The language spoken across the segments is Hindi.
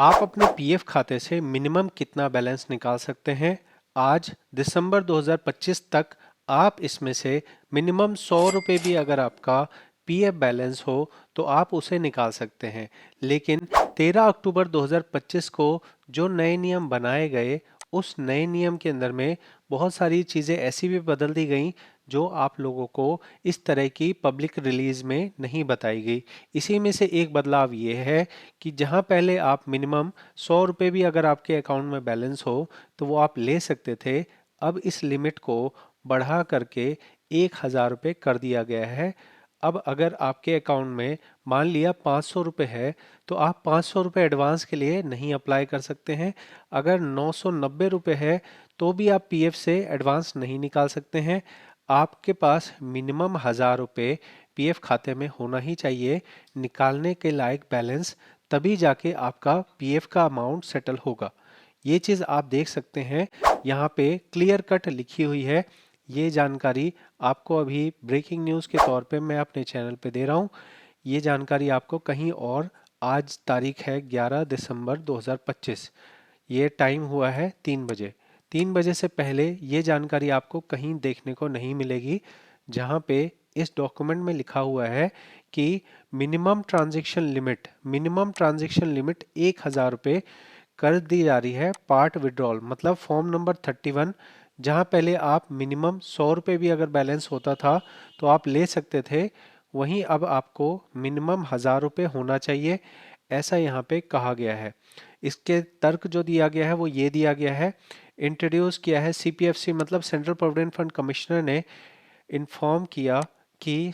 आप अपने पीएफ खाते से मिनिमम कितना बैलेंस निकाल सकते हैं? आज दिसंबर 2025 तक आप इसमें से मिनिमम 100 रुपये भी अगर आपका पीएफ बैलेंस हो तो आप उसे निकाल सकते हैं। लेकिन 13 अक्टूबर 2025 को जो नए नियम बनाए गए, उस नए नियम के अंदर में बहुत सारी चीज़ें ऐसी भी बदल दी गई जो आप लोगों को इस तरह की पब्लिक रिलीज में नहीं बताई गई। इसी में से एक बदलाव ये है कि जहां पहले आप मिनिमम 100 रुपये भी अगर आपके अकाउंट में बैलेंस हो तो वो आप ले सकते थे, अब इस लिमिट को बढ़ा करके 1,000 रुपये कर दिया गया है। अब अगर आपके अकाउंट में मान लिया 500 रुपये है तो आप 500 रुपये एडवांस के लिए नहीं अप्लाई कर सकते हैं। अगर 990 रुपये है तो भी आप पीएफ से एडवांस नहीं निकाल सकते हैं। आपके पास मिनिमम 1,000 रुपये पीएफ खाते में होना ही चाहिए निकालने के लायक बैलेंस, तभी जाके आपका पीएफ का अमाउंट सेटल होगा। ये चीज़ आप देख सकते हैं, यहाँ पे क्लियर कट लिखी हुई है। ये जानकारी आपको अभी ब्रेकिंग न्यूज़ के तौर पे मैं अपने चैनल पे दे रहा हूँ। ये जानकारी आपको कहीं और, आज तारीख है 11 दिसंबर 2025, ये टाइम हुआ है 3 बजे। 3 बजे से पहले ये जानकारी आपको कहीं देखने को नहीं मिलेगी, जहाँ पे इस डॉक्यूमेंट में लिखा हुआ है कि मिनिमम ट्रांजैक्शन लिमिट 1,000 रुपये कर दी जा रही है पार्ट विड्रॉल, मतलब फॉर्म नंबर 31। जहाँ पहले आप मिनिमम 100 रुपये भी अगर बैलेंस होता था तो आप ले सकते थे, वहीं अब आपको मिनिमम 1,000 रुपये होना चाहिए, ऐसा यहाँ पे कहा गया है। इसके तर्क जो दिया गया है वो ये दिया गया है, इंट्रोड्यूस किया है सीपीएफसी मतलब सेंट्रल प्रोविडेंट फंड कमिश्नर ने इन्फॉर्म किया कि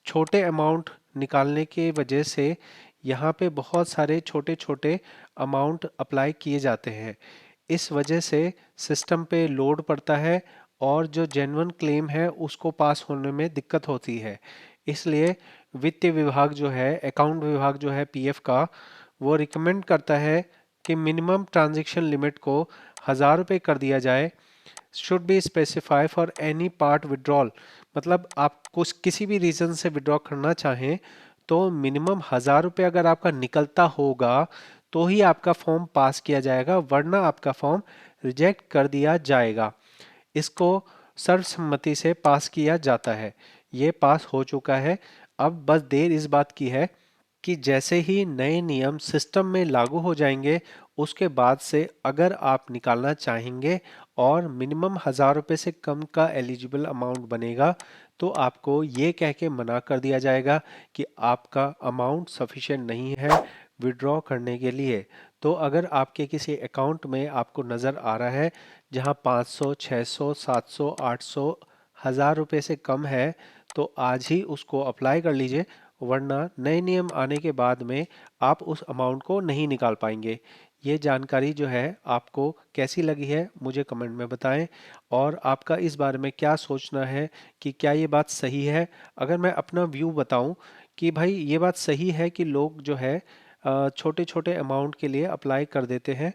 छोटे अमाउंट निकालने के वजह से यहाँ पे बहुत सारे छोटे छोटे अमाउंट अप्लाई किए जाते हैं। इस वजह से सिस्टम पे लोड पड़ता है और जो जेन्युइन क्लेम है उसको पास होने में दिक्कत होती है। इसलिए वित्त विभाग जो है, अकाउंट विभाग जो है पीएफ का, वो रिकमेंड करता है कि मिनिमम ट्रांजैक्शन लिमिट को 1,000 रुपये कर दिया जाए। Should be specify for any part withdrawal, मतलब आप कुछ किसी भी रीज़न से विड्रॉ करना चाहें तो मिनिमम 1,000 रुपये अगर आपका निकलता होगा तो ही आपका फॉर्म पास किया जाएगा, वरना आपका फॉर्म रिजेक्ट कर दिया जाएगा। इसको सर्वसम्मति से पास किया जाता है। ये पास हो चुका है। अब बस देर इस बात की है कि जैसे ही नए नियम सिस्टम में लागू हो जाएंगे, उसके बाद से अगर आप निकालना चाहेंगे और मिनिमम 1,000 रुपये से कम का एलिजिबल अमाउंट बनेगा तो आपको ये कह के मना कर दिया जाएगा कि आपका अमाउंट सफिशिएंट नहीं है विड्रॉ करने के लिए। तो अगर आपके किसी अकाउंट में आपको नज़र आ रहा है जहां 500, 600, 700, 800, 1,000 रुपये से कम है तो आज ही उसको अप्लाई कर लीजिए, वरना नए नियम आने के बाद में आप उस अमाउंट को नहीं निकाल पाएंगे। ये जानकारी जो है आपको कैसी लगी है मुझे कमेंट में बताएं, और आपका इस बारे में क्या सोचना है कि क्या ये बात सही है। अगर मैं अपना व्यू बताऊं कि भाई ये बात सही है कि लोग जो है छोटे छोटे अमाउंट के लिए अप्लाई कर देते हैं,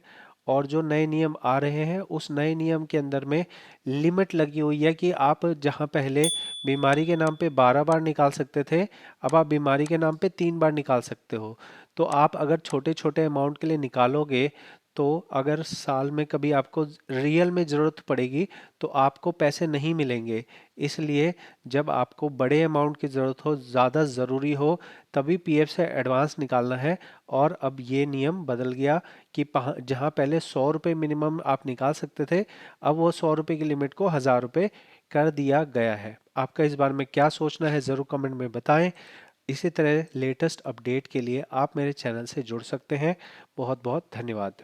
और जो नए नियम आ रहे हैं उस नए नियम के अंदर में लिमिट लगी हुई है कि आप जहां पहले बीमारी के नाम पे 12 बार निकाल सकते थे, अब आप बीमारी के नाम पे 3 बार निकाल सकते हो। तो आप अगर छोटे छोटे अमाउंट के लिए निकालोगे तो अगर साल में कभी आपको रियल में ज़रूरत पड़ेगी तो आपको पैसे नहीं मिलेंगे। इसलिए जब आपको बड़े अमाउंट की ज़रूरत हो, ज़्यादा ज़रूरी हो, तभी पीएफ से एडवांस निकालना है। और अब ये नियम बदल गया कि जहां पहले 100 रुपये मिनिमम आप निकाल सकते थे, अब वो 100 रुपये की लिमिट को 1,000 रुपये कर दिया गया है। आपका इस बारे में क्या सोचना है ज़रूर कमेंट में बताएं। इसी तरह लेटेस्ट अपडेट के लिए आप मेरे चैनल से जुड़ सकते हैं। बहुत बहुत धन्यवाद।